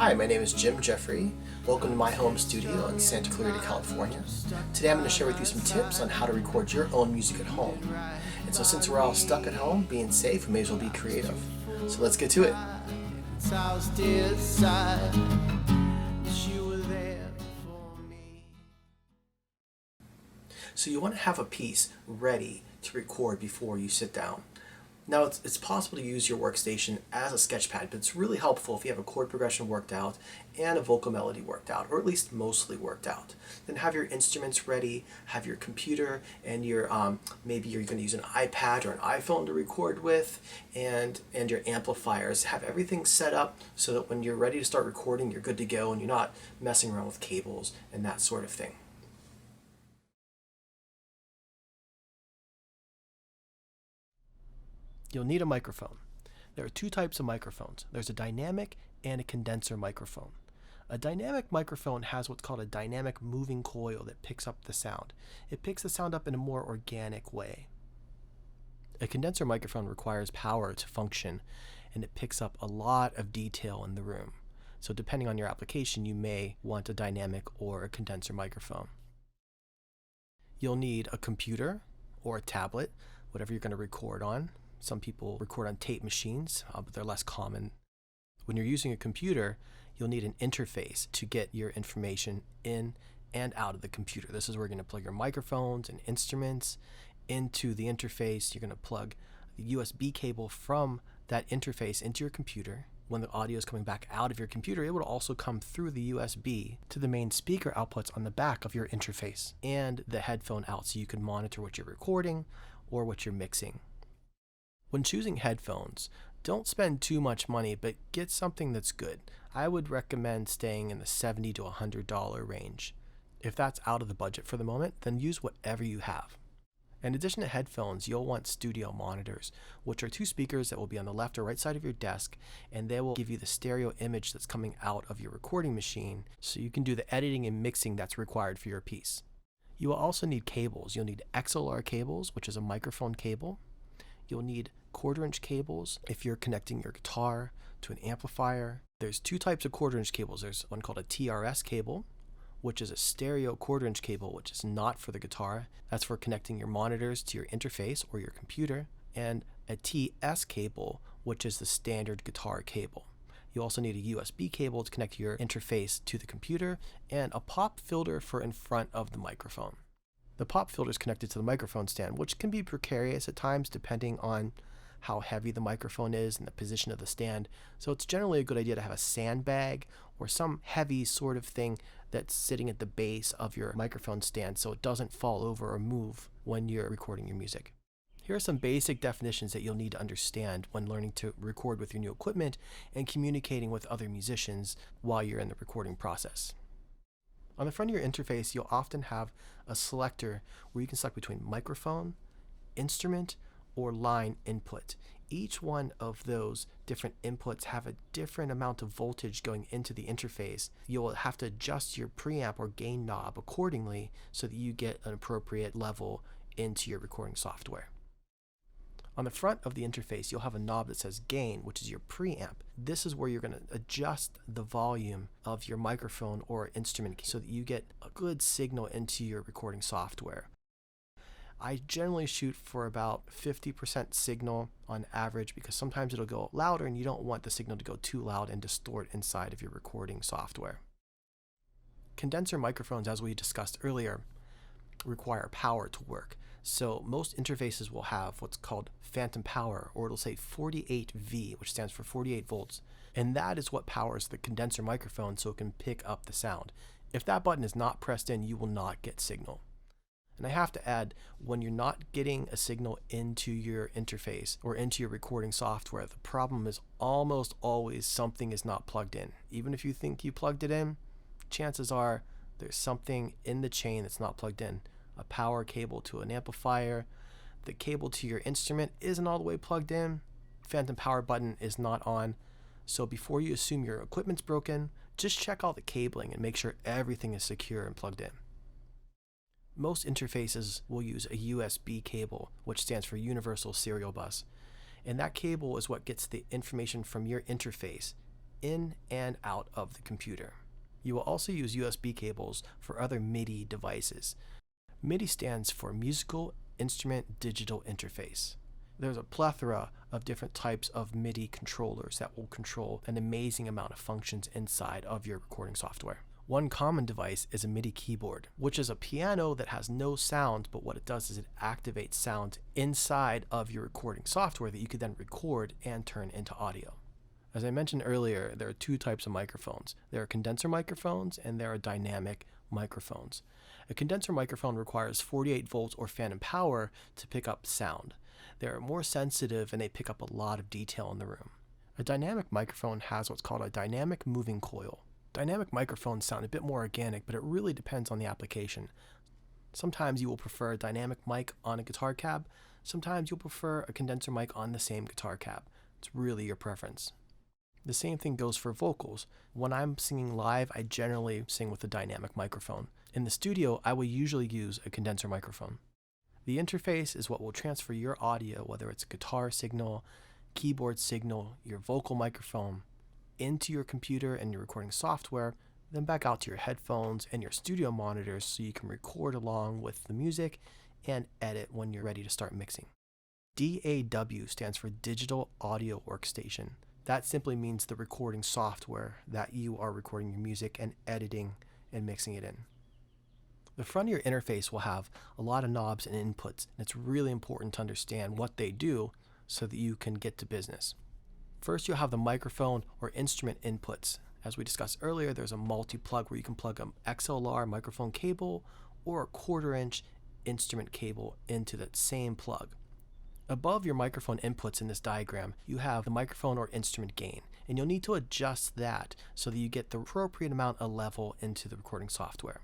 Hi, my name is Jim Jeffrey. Welcome to my home studio in Santa Clarita, California. Today I'm going to share with you some tips on how to record your own music at home. And so since we're all stuck at home, being safe, we may as well be creative. So let's get to it. So you want to have a piece ready to record before you sit down. Now it's possible to use your workstation as a sketchpad, but it's really helpful if you have a chord progression worked out and a vocal melody worked out, or at least mostly worked out. Then have your instruments ready, have your computer and your maybe you're going to use an iPad or an iPhone to record with, and your amplifiers. Have everything set up so that when you're ready to start recording, you're good to go and you're not messing around with cables and that sort of thing. You'll need a microphone. There are two types of microphones. There's a dynamic and a condenser microphone. A dynamic microphone has what's called a dynamic moving coil that picks up the sound. It picks the sound up in a more organic way. A condenser microphone requires power to function, and it picks up a lot of detail in the room. So depending on your application, you may want a dynamic or a condenser microphone. You'll need a computer or a tablet, whatever you're going to record on. Some people record on tape machines, but they're less common. When you're using a computer, you'll need an interface to get your information in and out of the computer. This is where you're going to plug your microphones and instruments into the interface. You're going to plug the USB cable from that interface into your computer. When the audio is coming back out of your computer, it will also come through the USB to the main speaker outputs on the back of your interface and the headphone out, so you can monitor what you're recording or what you're mixing. When choosing headphones, don't spend too much money, but get something that's good. I would recommend staying in the $70 to $100 range. If that's out of the budget for the moment, then use whatever you have. In addition to headphones, you'll want studio monitors, which are two speakers that will be on the left or right side of your desk, and they will give you the stereo image that's coming out of your recording machine, so you can do the editing and mixing that's required for your piece. You will also need cables. You'll need XLR cables, which is a microphone cable. You'll need quarter-inch cables if you're connecting your guitar to an amplifier. There's two types of quarter-inch cables. There's one called a TRS cable, which is a stereo quarter-inch cable, which is not for the guitar. That's for connecting your monitors to your interface or your computer. And a TS cable, which is the standard guitar cable. You also need a USB cable to connect your interface to the computer, and a pop filter for in front of the microphone. The pop filter is connected to the microphone stand, which can be precarious at times depending on how heavy the microphone is and the position of the stand. So it's generally a good idea to have a sandbag or some heavy sort of thing that's sitting at the base of your microphone stand so it doesn't fall over or move when you're recording your music. Here are some basic definitions that you'll need to understand when learning to record with your new equipment and communicating with other musicians while you're in the recording process. On the front of your interface, you'll often have a selector where you can select between microphone, instrument, or line input. Each one of those different inputs have a different amount of voltage going into the interface. You'll have to adjust your preamp or gain knob accordingly so that you get an appropriate level into your recording software. On the front of the interface, you'll have a knob that says gain, which is your preamp. This is where you're going to adjust the volume of your microphone or instrument so that you get a good signal into your recording software. I generally shoot for about 50% signal on average because sometimes it'll go louder and you don't want the signal to go too loud and distort inside of your recording software. Condenser microphones, as we discussed earlier, require power to work. So most interfaces will have what's called phantom power, or it'll say 48V, which stands for 48 volts. And that is what powers the condenser microphone so it can pick up the sound. If that button is not pressed in, you will not get signal. And I have to add, when you're not getting a signal into your interface or into your recording software, the problem is almost always something is not plugged in. Even if you think you plugged it in, chances are there's something in the chain that's not plugged in. A power cable to an amplifier, the cable to your instrument isn't all the way plugged in, phantom power button is not on. So before you assume your equipment's broken, just check all the cabling and make sure everything is secure and plugged in. Most interfaces will use a USB cable, which stands for Universal Serial Bus. And that cable is what gets the information from your interface in and out of the computer. You will also use USB cables for other MIDI devices. MIDI stands for Musical Instrument Digital Interface. There's a plethora of different types of MIDI controllers that will control an amazing amount of functions inside of your recording software. One common device is a MIDI keyboard, which is a piano that has no sound, but what it does is it activates sound inside of your recording software that you could then record and turn into audio. As I mentioned earlier, there are two types of microphones. There are condenser microphones and there are dynamic microphones. A condenser microphone requires 48 volts or phantom power to pick up sound. They're more sensitive and they pick up a lot of detail in the room. A dynamic microphone has what's called a dynamic moving coil. Dynamic microphones sound a bit more organic, but it really depends on the application. Sometimes you will prefer a dynamic mic on a guitar cab. Sometimes you'll prefer a condenser mic on the same guitar cab. It's really your preference. The same thing goes for vocals. When I'm singing live, I generally sing with a dynamic microphone. In the studio, I will usually use a condenser microphone. The interface is what will transfer your audio, whether it's a guitar signal, keyboard signal, your vocal microphone, into your computer and your recording software, then back out to your headphones and your studio monitors so you can record along with the music and edit when you're ready to start mixing. DAW stands for Digital Audio Workstation. That simply means the recording software that you are recording your music and editing and mixing it in. The front of your interface will have a lot of knobs and inputs, and it's really important to understand what they do so that you can get to business. First, you'll have the microphone or instrument inputs. As we discussed earlier, there's a multi-plug where you can plug an XLR microphone cable or a 1/4-inch instrument cable into that same plug. Above your microphone inputs in this diagram, you have the microphone or instrument gain, and you'll need to adjust that so that you get the appropriate amount of level into the recording software.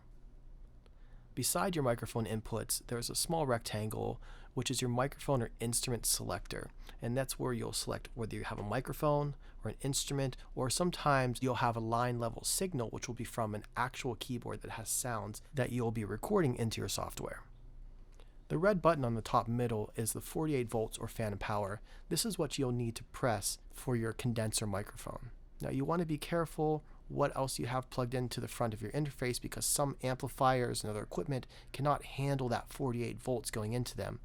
Beside your microphone inputs, there's a small rectangle, which is your microphone or instrument selector, and that's where you'll select whether you have a microphone or an instrument, or sometimes you'll have a line level signal, which will be from an actual keyboard that has sounds that you'll be recording into your software. The red button on the top middle is the 48 volts or phantom power. This is what you'll need to press for your condenser microphone. Now you want to be careful what else you have plugged into the front of your interface because some amplifiers and other equipment cannot handle that 48 volts going into them.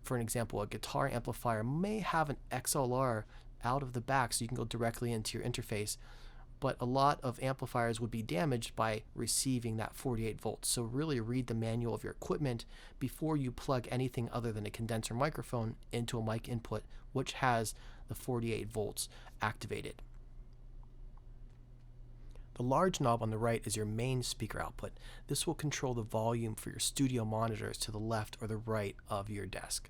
For an example, a guitar amplifier may have an XLR out of the back so you can go directly into your interface, but a lot of amplifiers would be damaged by receiving that 48 volts. So really read the manual of your equipment before you plug anything other than a condenser microphone into a mic input which has the 48 volts activated. The large knob on the right is your main speaker output. This will control the volume for your studio monitors to the left or the right of your desk.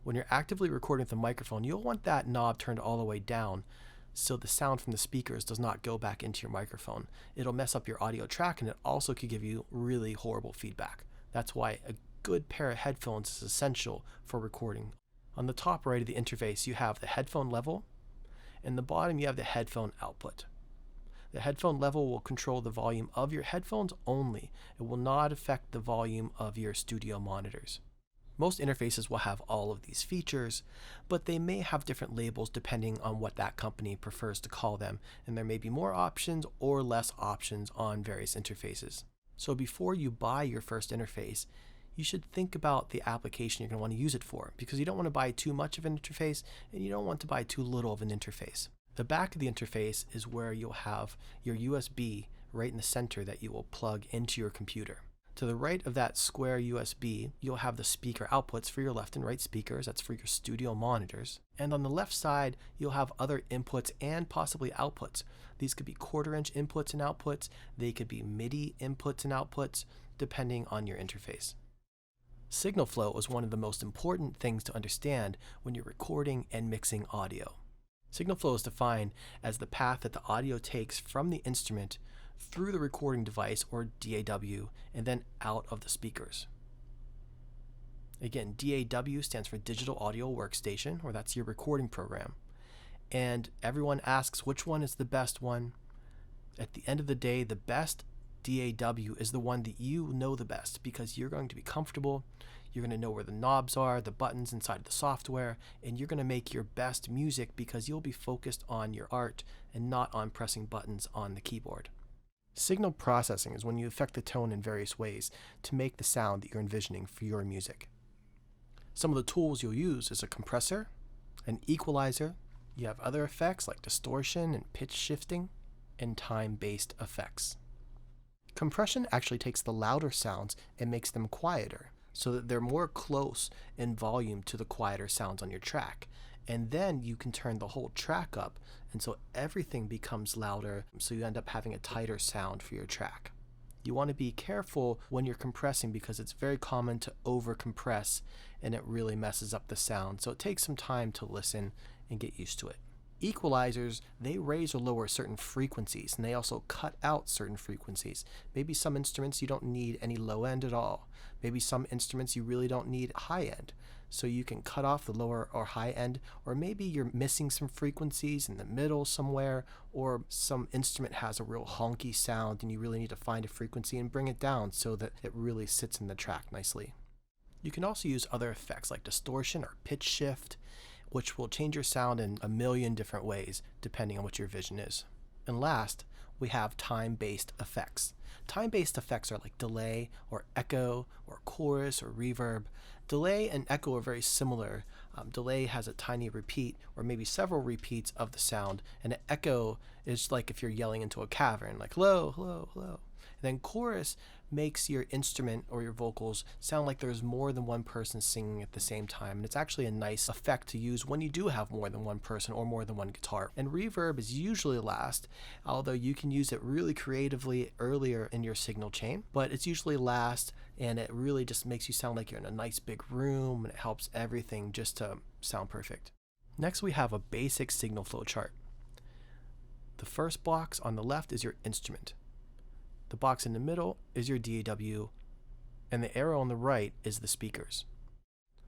When you're actively recording with the microphone, you'll want that knob turned all the way down so the sound from the speakers does not go back into your microphone. It'll mess up your audio track and it also could give you really horrible feedback. That's why a good pair of headphones is essential for recording. On the top right of the interface, you have the headphone level, and the bottom you have the headphone output. The headphone level will control the volume of your headphones only. It will not affect the volume of your studio monitors. Most interfaces will have all of these features, but they may have different labels depending on what that company prefers to call them, and there may be more options or less options on various interfaces. So before you buy your first interface, you should think about the application you're going to want to use it for, because you don't want to buy too much of an interface and you don't want to buy too little of an interface. The back of the interface is where you'll have your USB right in the center that you will plug into your computer. To the right of that square USB, you'll have the speaker outputs for your left and right speakers. That's for your studio monitors. And on the left side, you'll have other inputs and possibly outputs. These could be 1/4-inch inputs and outputs. They could be MIDI inputs and outputs, depending on your interface. Signal flow is one of the most important things to understand when you're recording and mixing audio. Signal flow is defined as the path that the audio takes from the instrument through the recording device, or DAW, and then out of the speakers. Again, DAW stands for Digital Audio Workstation, or that's your recording program. And everyone asks which one is the best one. At the end of the day, the best DAW is the one that you know the best because you're going to be comfortable, You're going to know where the knobs are, the buttons inside the software, and you're going to make your best music because you'll be focused on your art and not on pressing buttons on the keyboard. Signal processing is when you affect the tone in various ways to make the sound that you're envisioning for your music. Some of the tools you'll use is a compressor, an equalizer. You have other effects like distortion and pitch shifting, and time-based effects. Compression actually takes the louder sounds and makes them quieter so that they're more close in volume to the quieter sounds on your track. And then you can turn the whole track up, and so everything becomes louder, so you end up having a tighter sound for your track. You want to be careful when you're compressing because it's very common to over-compress and it really messes up the sound, so it takes some time to listen and get used to it. Equalizers, they raise or lower certain frequencies, and they also cut out certain frequencies. Maybe some instruments you don't need any low end at all. Maybe some instruments you really don't need high end. So you can cut off the lower or high end, or maybe you're missing some frequencies in the middle somewhere, or some instrument has a real honky sound and you really need to find a frequency and bring it down so that it really sits in the track nicely. You can also use other effects like distortion or pitch shift, which will change your sound in a million different ways depending on what your vision is. And last, we have time-based effects. Time-based effects are like delay or echo or chorus or reverb. Delay and echo are very similar. Delay has a tiny repeat or maybe several repeats of the sound, and an echo is like if you're yelling into a cavern, like hello, hello, hello. And then chorus makes your instrument or your vocals sound like there's more than one person singing at the same time, and it's actually a nice effect to use when you do have more than one person or more than one guitar. And reverb is usually last, although you can use it really creatively earlier in your signal chain, but it's usually last, and it really just makes you sound like you're in a nice big room, and it helps everything just to sound perfect. Next, we have a basic signal flow chart. The first box on the left is your instrument. The box in the middle is your DAW, and the arrow on the right is the speakers.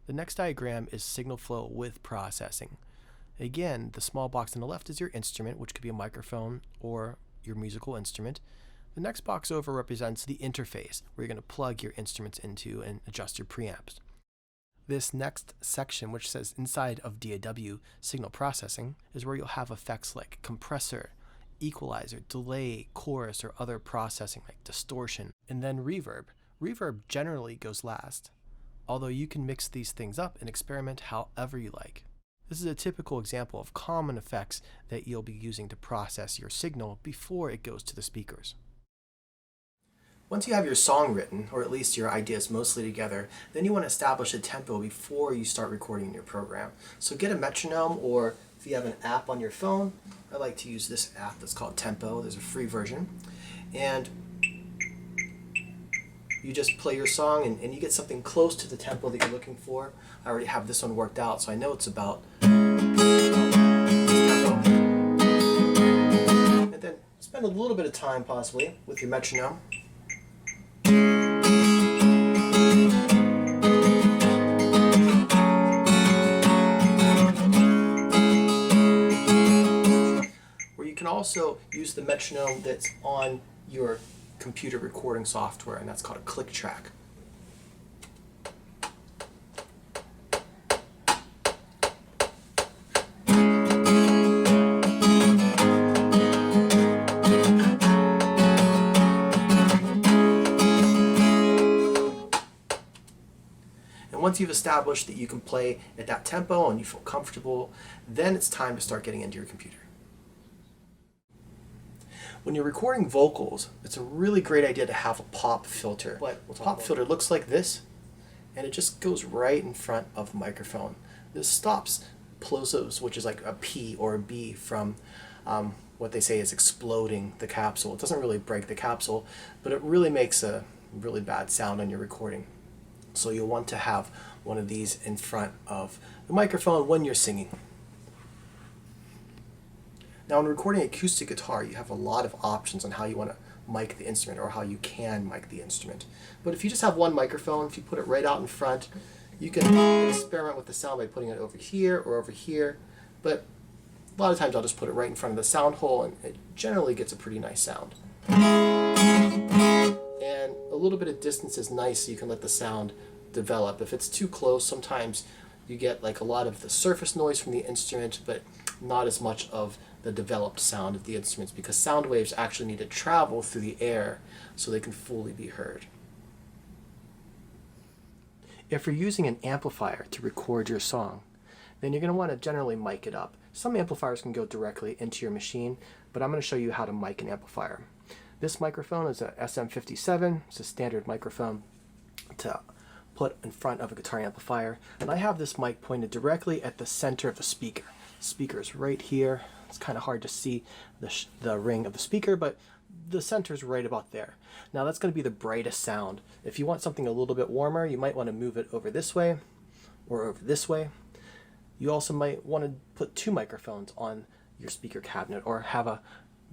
The next diagram is signal flow with processing. Again, the small box on the left is your instrument, which could be a microphone or your musical instrument. The next box over represents the interface, where you're going to plug your instruments into and adjust your preamps. This next section, which says inside of DAW signal processing, is where you'll have effects like compressor, equalizer, delay, chorus, or other processing like distortion, and then reverb. Reverb generally goes last, although you can mix these things up and experiment however you like. This is a typical example of common effects that you'll be using to process your signal before it goes to the speakers. Once you have your song written, or at least your ideas mostly together, then you want to establish a tempo before you start recording in your program. So get a metronome, or if you have an app on your phone, I like to use this app that's called Tempo. There's a free version. And you just play your song and you get something close to the tempo that you're looking for. I already have this one worked out, so I know it's about this tempo. And then spend a little bit of time possibly with your metronome. You can also use the metronome that's on your computer recording software, and that's called a click track. And once you've established that you can play at that tempo and you feel comfortable, then it's time to start getting into your computer. When you're recording vocals, it's a really great idea to have a pop filter. But a pop filter looks like this, and it just goes right in front of the microphone. This stops plosives, which is like a P or a B, from what they say is exploding the capsule. It doesn't really break the capsule, but it really makes a really bad sound on your recording. So you'll want to have one of these in front of the microphone when you're singing. Now, when recording acoustic guitar, you have a lot of options on how you want to mic the instrument, or how you can mic the instrument. But if you just have one microphone, if you put it right out in front, you can experiment with the sound by putting it over here or over here. But a lot of times I'll just put it right in front of the sound hole, and it generally gets a pretty nice sound. And a little bit of distance is nice, so you can let the sound develop. If it's too close, sometimes you get like a lot of the surface noise from the instrument, but not as much of the developed sound of the instruments, because sound waves actually need to travel through the air so they can fully be heard. If you're using an amplifier to record your song, then you're going to want to generally mic it up. Some amplifiers can go directly into your machine, but I'm going to show you how to mic an amplifier. This microphone is a SM57. It's a standard microphone to put in front of a guitar amplifier, and I have this mic pointed directly at the center of the speaker. The speaker is right here. It's kind of hard to see the ring of the speaker, but the center is right about there. Now that's going to be the brightest sound. If you want something a little bit warmer, you might want to move it over this way or over this way. You also might want to put two microphones on your speaker cabinet, or have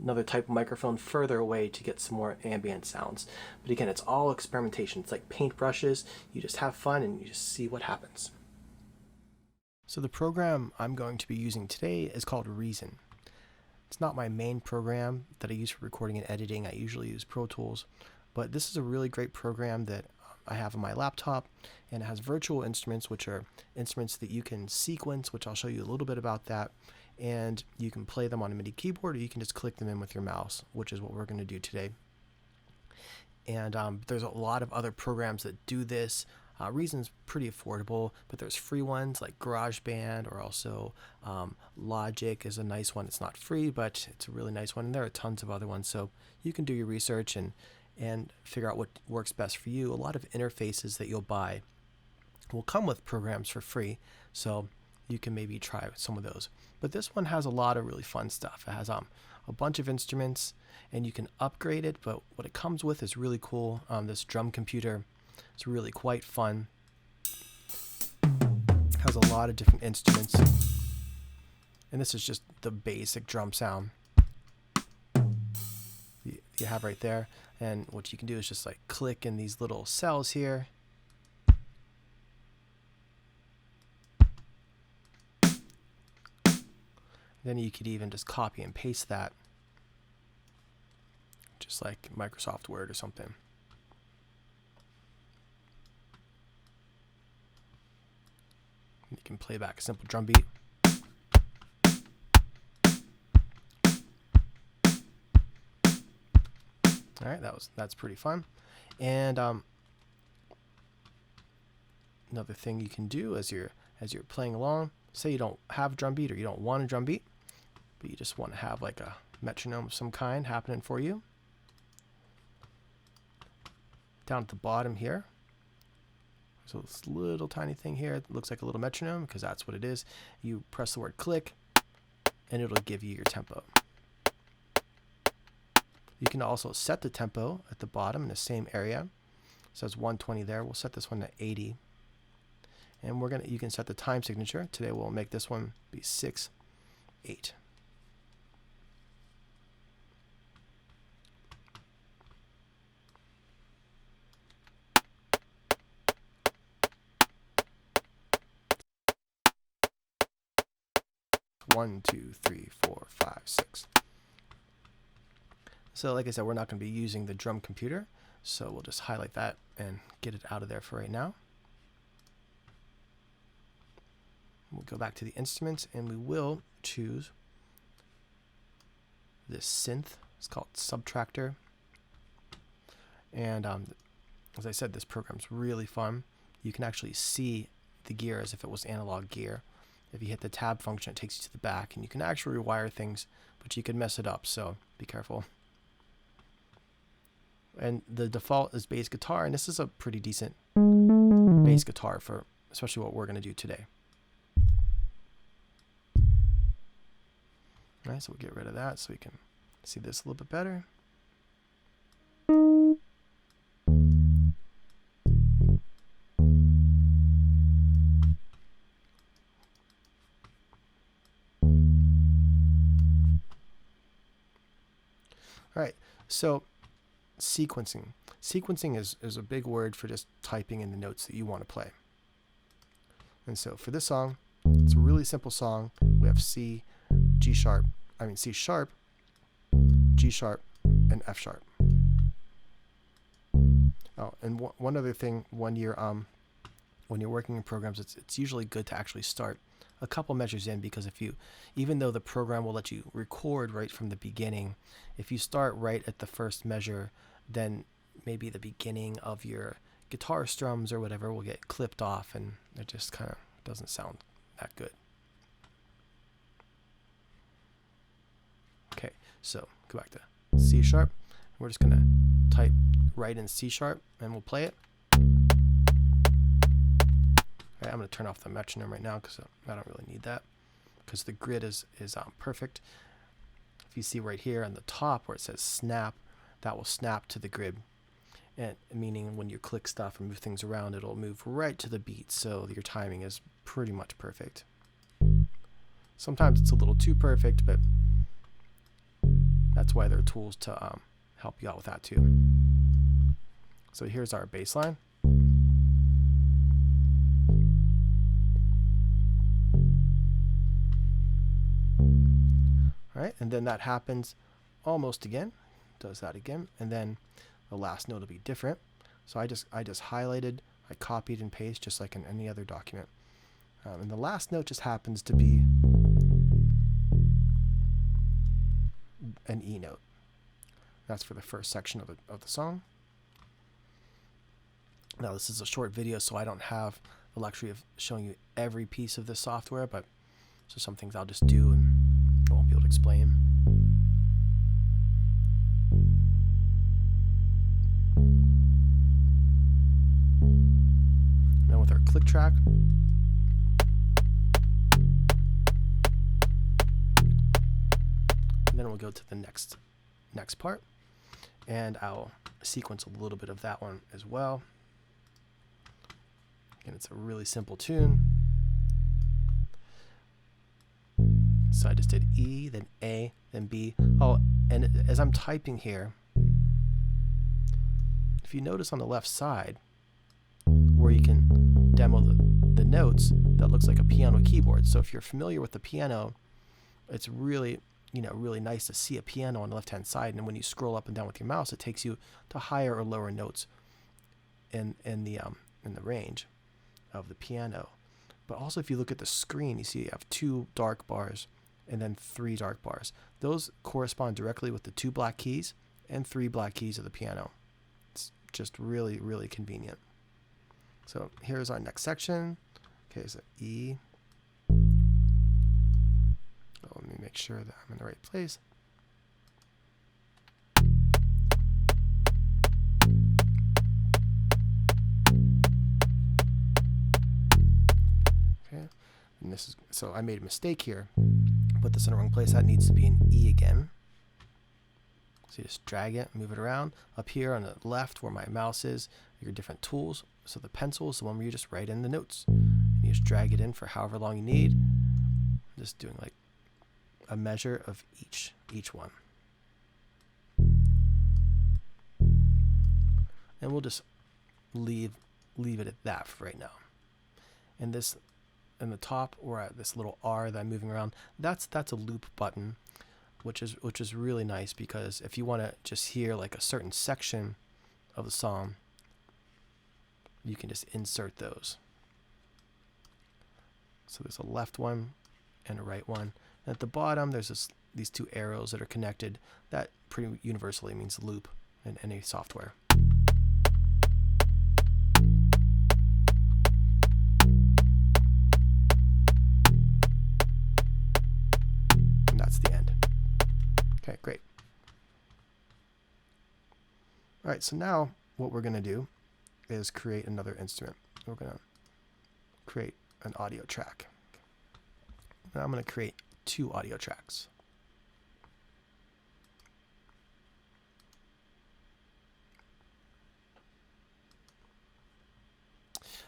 another type of microphone further away to get some more ambient sounds. But again, it's all experimentation. It's like paintbrushes. You just have fun and you just see what happens. So the program I'm going to be using today is called Reason. It's not my main program that I use for recording and editing. I usually use Pro Tools, but this is a really great program that I have on my laptop, and it has virtual instruments, which are instruments that you can sequence, which I'll show you a little bit about that, and you can play them on a MIDI keyboard, or you can just click them in with your mouse, which is what we're going to do today. And there's a lot of other programs that do this. Reason's pretty affordable, but there's free ones like GarageBand, or also Logic is a nice one. It's not free, but it's a really nice one, and there are tons of other ones, so you can do your research and figure out what works best for you. A lot of interfaces that you'll buy will come with programs for free, so you can maybe try some of those. But this one has a lot of really fun stuff. It has a bunch of instruments, and you can upgrade it, but what it comes with is really cool. This drum computer is really quite fun. It has a lot of different instruments, and this is just the basic drum sound you have right there. And what you can do is just like click in these little cells here. Then you could even just copy and paste that, just like Microsoft Word or something. You can play back a simple drum beat. All right, that's pretty fun. And another thing you can do as you're playing along, say you don't have a drum beat, or you don't want a drum beat, but you just want to have like a metronome of some kind happening for you. Down at the bottom here, so this little tiny thing here, it looks like a little metronome because that's what it is. You press the word click, and it'll give you your tempo. You can also set the tempo at the bottom in the same area. It says 120 there. We'll set this one to 80. And you can set the time signature. Today we'll make this one be 6/8. One, two, three, four, five, six. So like I said, we're not going to be using the drum computer, so we'll just highlight that and get it out of there for right now. We'll go back to the instruments, and we will choose this synth. It's called Subtractor. And as I said, this program's really fun. You can actually see the gear as if it was analog gear. If you hit the tab function, it takes you to the back, and you can actually rewire things, but you could mess it up, so be careful. And the default is bass guitar, and this is a pretty decent bass guitar for especially what we're going to do today. All right, so we'll get rid of that so we can see this a little bit better. All right, so sequencing. Sequencing is a big word for just typing in the notes that you want to play. And so for this song, it's a really simple song. We have C sharp, G sharp, and F sharp. Oh, and one other thing, one year, when you're working in programs, it's usually good to actually start a couple measures in, because even though the program will let you record right from the beginning, if you start right at the first measure, then maybe the beginning of your guitar strums or whatever will get clipped off, and it just kind of doesn't sound that good. Okay, so go back to C sharp. We're just gonna type right in C sharp and we'll play it. All right, I'm gonna turn off the metronome right now because I don't really need that, because the grid is perfect. If you see right here on the top where it says snap, that will snap to the grid, and meaning when you click stuff and move things around, it'll move right to the beat, so your timing is pretty much perfect. Sometimes it's a little too perfect, but that's why there are tools to help you out with that too. So here's our bass line. All right, and then that happens almost again, does that again, and then the last note will be different. So I just highlighted, I copied and pasted just like in any other document. And the last note just happens to be an E note. That's for the first section of the song. Now this is a short video, so I don't have the luxury of showing you every piece of this software, but so some things I'll just do and I won't be able to explain. Now with our click track, and then we'll go to the next part, and I'll sequence a little bit of that one as well. And it's a really simple tune. So I just did E, then A, then B. Oh, and as I'm typing here, if you notice on the left side where you can demo the notes, that looks like a piano keyboard. So if you're familiar with the piano, it's really, really nice to see a piano on the left-hand side. And when you scroll up and down with your mouse, it takes you to higher or lower notes in the range of the piano. But also if you look at the screen, you see you have 2 dark bars and then 3 dark bars. Those correspond directly with the 2 black keys and 3 black keys of the piano. It's just really, really convenient. So here's our next section. Okay, so E. Oh, let me make sure that I'm in the right place. Okay, and this is, so I made a mistake here. Put this in the wrong place. That needs to be an E again. So you just drag it, move it around. Up here on the left where my mouse is, your different tools. So the pencil is the one where you just write in the notes. And you just drag it in for however long you need. I'm just doing like a measure of each one. And we'll just leave it at that for right now. And this in the top, or at this little R that I'm moving around, that's a loop button, which is really nice, because if you want to just hear like a certain section of the song, you can just insert those. So there's a left one and a right one. And at the bottom, there's these 2 arrows that are connected. That pretty universally means loop in any software. And that's the end. Okay, great. All right, so now what we're going to do is create another instrument. We're going to create an audio track. Now I'm going to create 2 audio tracks.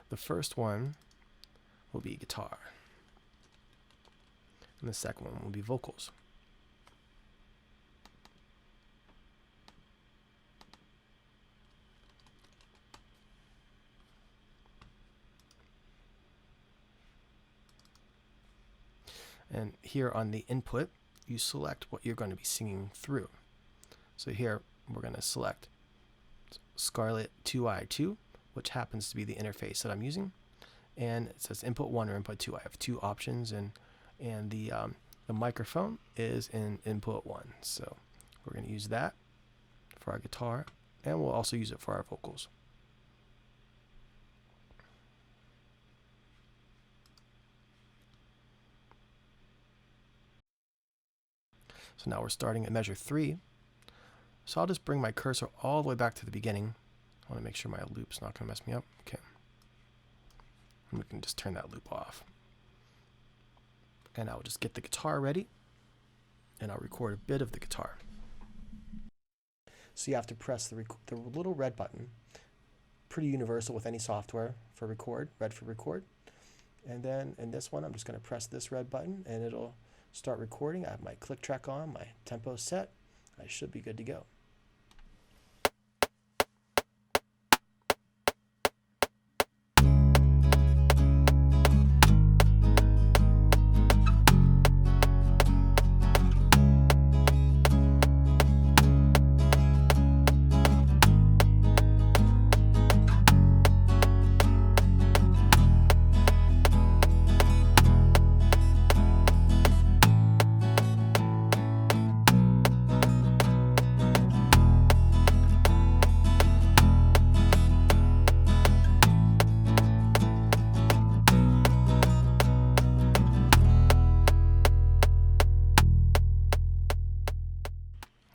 The first one will be guitar, and the second one will be vocals. And here on the input, you select what you're going to be singing through. So here we're going to select Scarlett 2i2, which happens to be the interface that I'm using. and it says input 1 or input 2. I have two options, and the microphone is in input 1. So we're going to use that for our guitar, and we'll also use it for our vocals. So now we're starting at measure 3. So I'll just bring my cursor all the way back to the beginning. I want to make sure my loop's not going to mess me up. Okay. And we can just turn that loop off. And I'll just get the guitar ready, and I'll record a bit of the guitar. So you have to press the little red button. Pretty universal with any software for record, red for record. And then in this one, I'm just going to press this red button, and it'll start recording. I have my click track on, my tempo set. I should be good to go.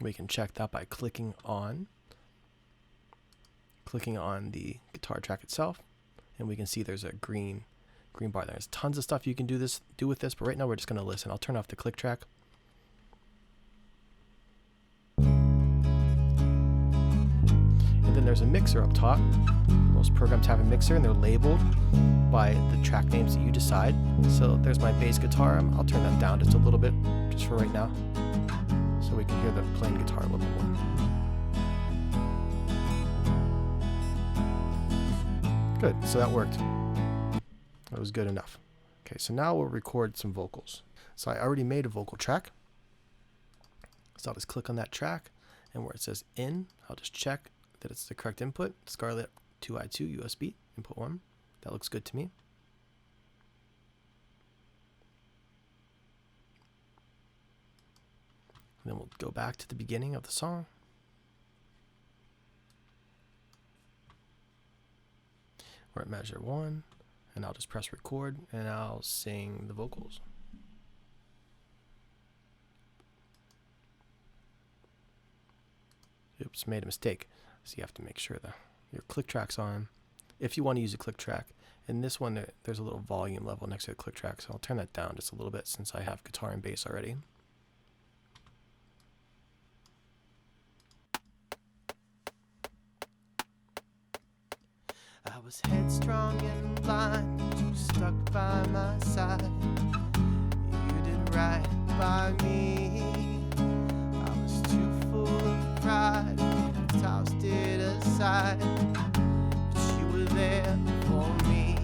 We can check that by clicking on the guitar track itself, and we can see there's a green bar there. There's tons of stuff you can do with this, but right now we're just going to listen. I'll turn off the click track. And then there's a mixer up top. Most programs have a mixer, and they're labeled by the track names that you decide. So there's my bass guitar. I'll turn that down just a little bit, just for right now, so we can hear the playing guitar a little bit more. Good, so that worked. That was good enough. Okay, so now we'll record some vocals. So I already made a vocal track. So I'll just click on that track, and where it says in, I'll just check that it's the correct input. Scarlett 2i2 USB, input 1. That looks good to me. Then we'll go back to the beginning of the song. We're at measure 1, and I'll just press record, and I'll sing the vocals. Oops, made a mistake. So you have to make sure that your click track's on, if you want to use a click track. In this one, there's a little volume level next to the click track, so I'll turn that down just a little bit since I have guitar and bass already. I was headstrong and blind, you stuck by my side. You did right by me. I was too full of pride, tossed it aside. But you were there for me.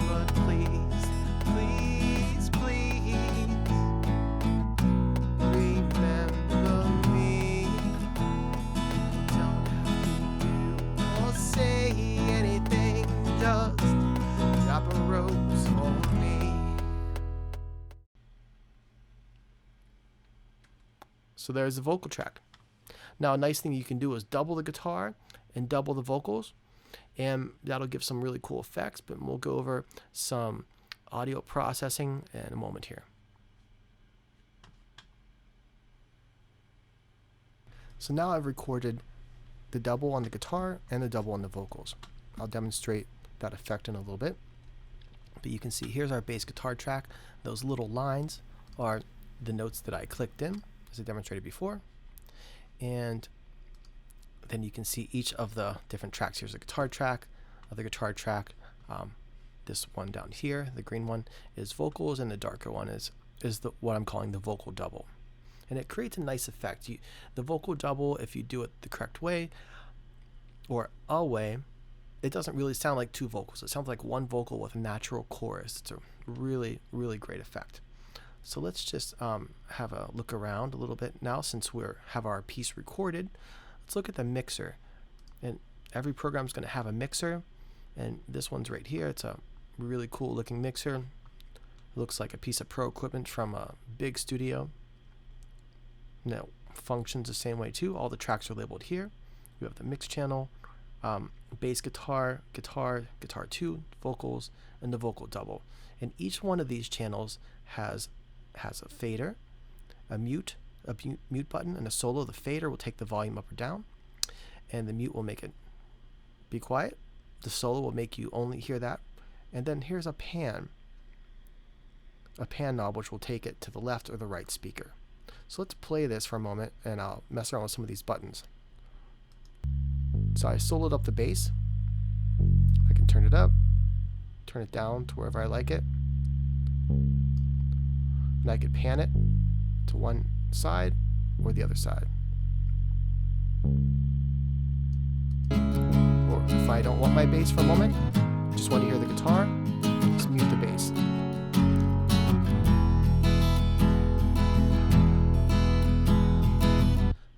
But please, please, please, remember me. Don't have to do or say anything, just drop a rose for me. So there's the vocal track. Now a nice thing you can do is double the guitar and double the vocals, and that'll give some really cool effects, but we'll go over some audio processing in a moment here. So now I've recorded the double on the guitar and the double on the vocals. I'll demonstrate that effect in a little bit. But you can see here's our bass guitar track. Those little lines are the notes that I clicked in, as I demonstrated before. And then you can see each of the different tracks. Here's the guitar track, the guitar track. This one down here, the green one, is vocals, and the darker one is what I'm calling the vocal double. And it creates a nice effect. The vocal double, if you do it the correct way, or a way, it doesn't really sound like two vocals. It sounds like one vocal with a natural chorus. It's a really, really great effect. So let's just have a look around a little bit now since we have our piece recorded. Let's look at the mixer. And every program is going to have a mixer. And this one's right here. It's a really cool looking mixer. It looks like a piece of pro equipment from a big studio. Now, functions the same way too. All the tracks are labeled here. You have the mix channel, bass guitar, guitar 2, vocals, and the vocal double. And each one of these channels has a fader, a mute button, and a solo. The fader will take the volume up or down, and the mute will make it be quiet. The solo will make you only hear that. And then here's a pan knob, which will take it to the left or the right speaker. So let's play this for a moment, and I'll mess around with some of these buttons. So I soloed up the bass. I can turn it up, turn it down to wherever I like it. And I could pan it to one side or the other side. Or if I don't want my bass for a moment, just want to hear the guitar, just mute the bass.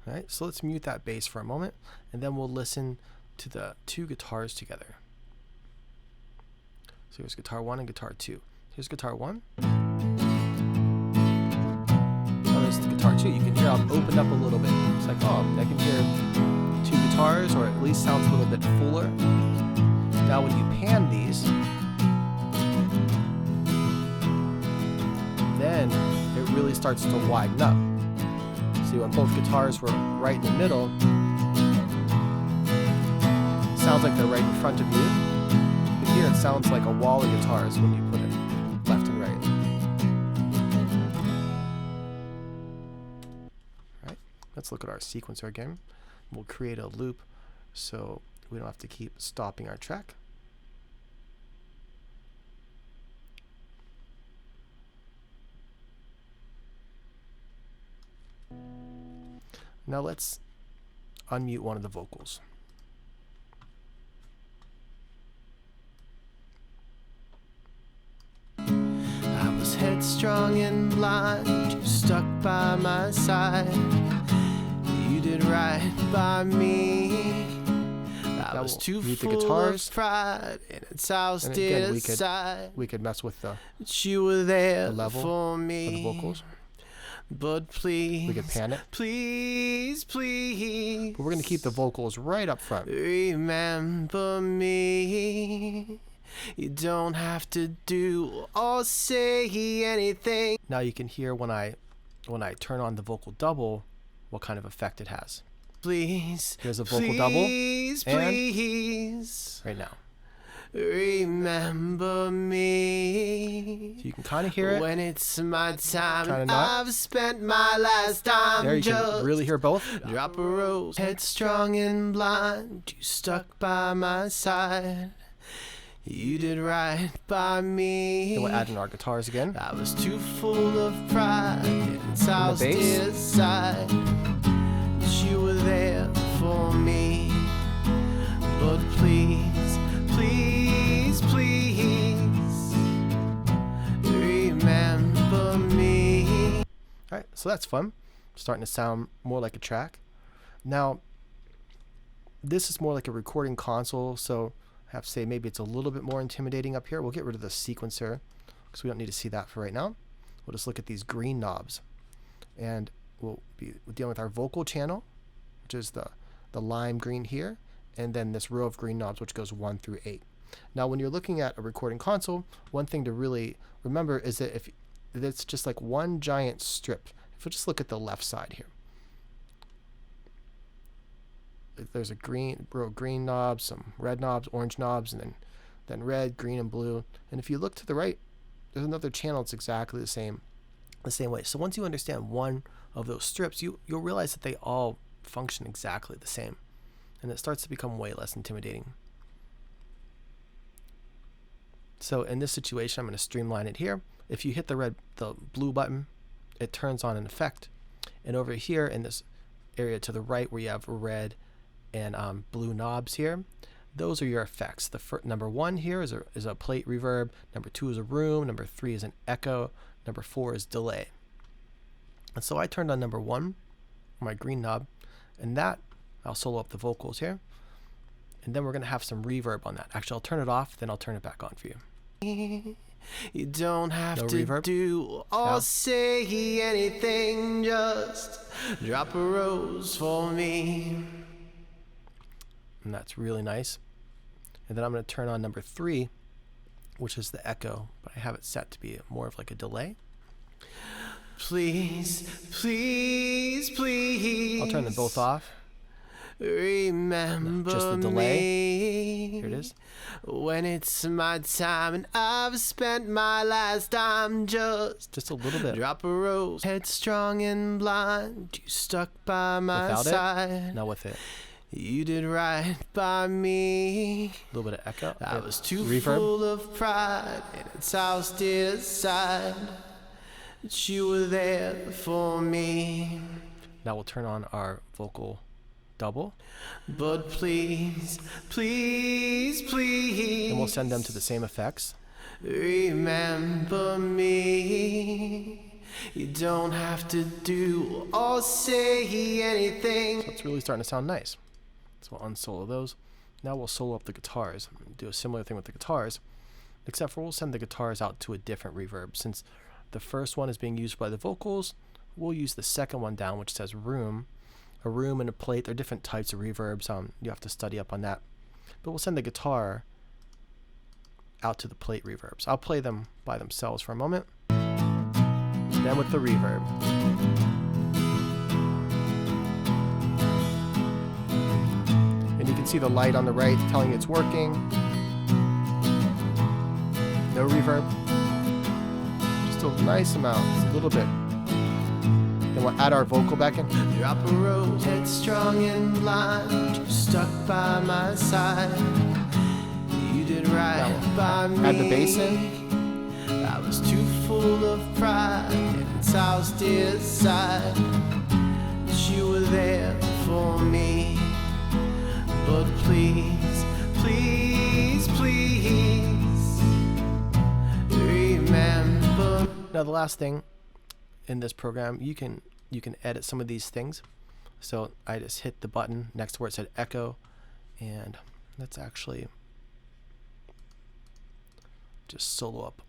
Alright, so let's mute that bass for a moment, and then we'll listen to the two guitars together. So here's guitar 1 and guitar 2. Here's guitar 1. Oh, there's the guitar 2. You can hear I've opened up a little bit. It's like, oh, I can hear two guitars, or at least sounds a little bit fuller. Now when you pan these, then it really starts to widen up. See, when both guitars were right in the middle, it sounds like they're right in front of you. But here it sounds like a wall of guitars when you put it left and right. Alright, let's look at our sequencer again. We'll create a loop so we don't have to keep stopping our track. Now let's unmute one of the vocals. I was headstrong and blind, you stuck by my side. You did right by me. I was too full of pride, and it's house decide. We could mess with the you were there level for me. Of the vocals. But please, we could pan it. Please. But we're going to keep the vocals right up front. Remember me. You don't have to do or say anything. Now you can hear when I turn on the vocal double, what kind of effect it has. Please. Here's a vocal double. Please. Right now. Remember me. So you can kind of hear it when it's my time. I've spent my last time. There you can really hear both. Drop a rose, headstrong and blind. You stuck by my side. You did right by me. Then we'll add in our guitars again. I was too full of pride. It's house decide. You were there for me. But please. Remember me. Alright, so that's fun. Starting to sound more like a track. Now, this is more like a recording console, so I have to say maybe it's a little bit more intimidating up here. We'll get rid of the sequencer because we don't need to see that for right now. We'll just look at these green knobs. And we'll be dealing with our vocal channel, which is the lime green here, and then this row of green knobs, which goes 1 through 8. Now, when you're looking at a recording console, one thing to really remember is that if it's just like one giant strip. If we just look at the left side here, there's a row of green knobs, some red knobs, orange knobs, and then red, green, and blue. And if you look to the right, there's another channel that's exactly the same way. So once you understand one of those strips, you'll realize that they all function exactly the same, and it starts to become way less intimidating. So in this situation, I'm going to streamline it here. If you hit the blue button, it turns on an effect. And over here in this area to the right where you have red and blue knobs here, those are your effects. Number 1 here is a plate reverb. Number 2 is a room. Number 3 is an echo. Number 4 is delay. And so I turned on number 1, my green knob, and that I'll solo up the vocals here. And then we're going to have some reverb on that. Actually, I'll turn it off, then I'll turn it back on for you. You don't have to reverb. Do or say anything, just drop a rose for me. And that's really nice. And then I'm going to turn on number 3, which is the echo, but I have it set to be more of like a delay. Please, please, please. I'll turn them both off. Remember just the delay. Me. Here it is. When it's my time and I've spent my last time, just a little bit. Drop a rose, headstrong and blind. You stuck by my without side. It? No, with it. You did right by me. A little bit of echo. I was too reverb. Full of pride, and it's house decide that you were there for me. Now we'll turn on our vocal double. But please, please, please. And we'll send them to the same effects. Remember me. You don't have to do or say anything. So it's really starting to sound nice. So we'll unsolo those. Now we'll solo up the guitars. Do a similar thing with the guitars, except for we'll send the guitars out to a different reverb. Since the first one is being used by the vocals, we'll use the second one down, which says room. A room and a plate. They're different types of reverbs. You have to study up on that. But we'll send the guitar out to the plate reverbs. I'll play them by themselves for a moment. Then with the reverb. And you can see the light on the right telling you it's working. No reverb. Just a nice amount. Just a little bit. Then we'll add our vocal back in. Drop a rose, headstrong and blind. You stuck by my side. You did right by me. Add the bass in. I was too full of pride, and it's house decide that you were there for me. But please, please, please remember. Now the last thing in this program, you can edit some of these things. So I just hit the button next to where it said echo, and let's actually just solo up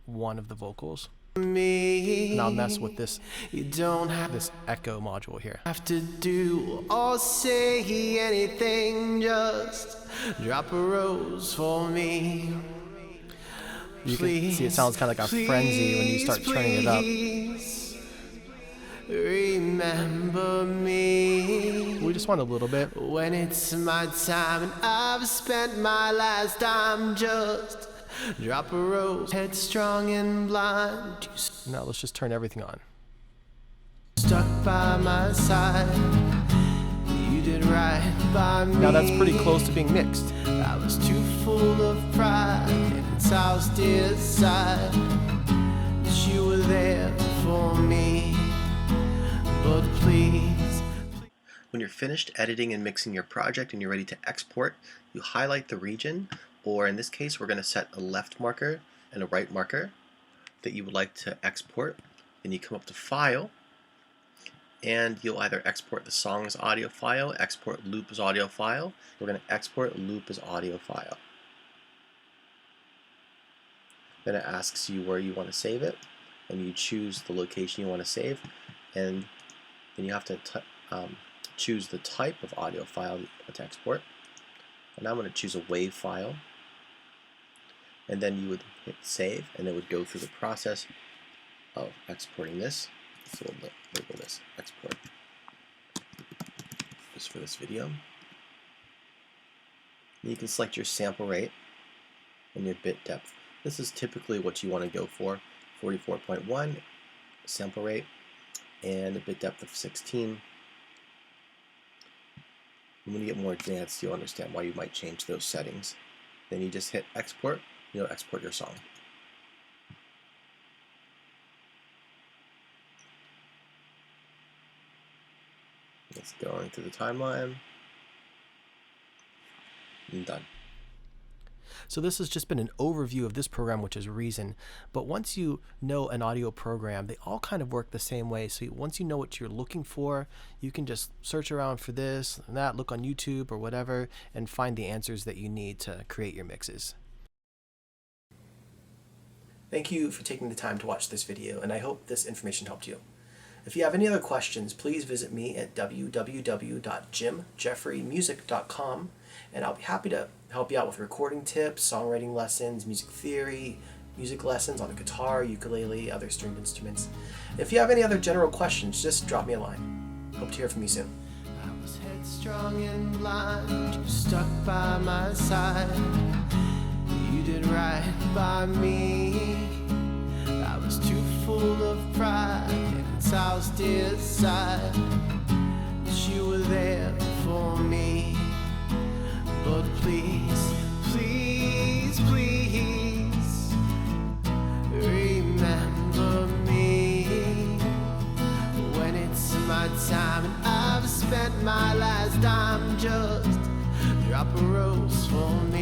one of the vocals. And I'll mess with this this echo module here. Have to do or say anything, just drop a rose for me. You can see it sounds kind of like a frenzy when you start turning it up. Remember me. We just want a little bit. When it's my time and I've spent my last time, just drop a rose, headstrong and blind. Now let's just turn everything on. Stuck by my side. You did right by me. Now that's pretty close to being mixed. I was too full of pride, and it's house decide that you were there for me. But please. When you're finished editing and mixing your project and you're ready to export, you highlight the region, or in this case we're going to set a left marker and a right marker that you would like to export. Then you come up to File, and you'll either export the song as audio file, export loop as audio file. We're going to export loop as audio file. Then it asks you where you want to save it, and you choose the location you want to save, and then you have to choose the type of audio file you want to export. And I'm going to choose a WAV file, and then you would hit save, and it would go through the process of exporting this. So we'll label this export just for this video. And you can select your sample rate and your bit depth. This is typically what you want to go for: 44.1 sample rate and a bit depth of 16. And when you get more advanced, you'll understand why you might change those settings. Then you just hit export, you'll export your song. It's going through the timeline. And done. So this has just been an overview of this program, which is Reason. But once you know an audio program, they all kind of work the same way. So once you know what you're looking for, you can just search around for this and that, look on YouTube or whatever, and find the answers that you need to create your mixes. Thank you for taking the time to watch this video, and I hope this information helped you. If you have any other questions, please visit me at www.jimjeffreymusic.com, and I'll be happy to help you out with recording tips, songwriting lessons, music theory, music lessons on the guitar, ukulele, other stringed instruments. If you have any other general questions, just drop me a line. Hope to hear from you soon. I was headstrong and blind, you stuck by my side. You did right by me. I was too full of pride, and it's ours to decide that you were there for me. But please, please, please remember me when it's my time and I've spent my last dime. Just drop a rose for me.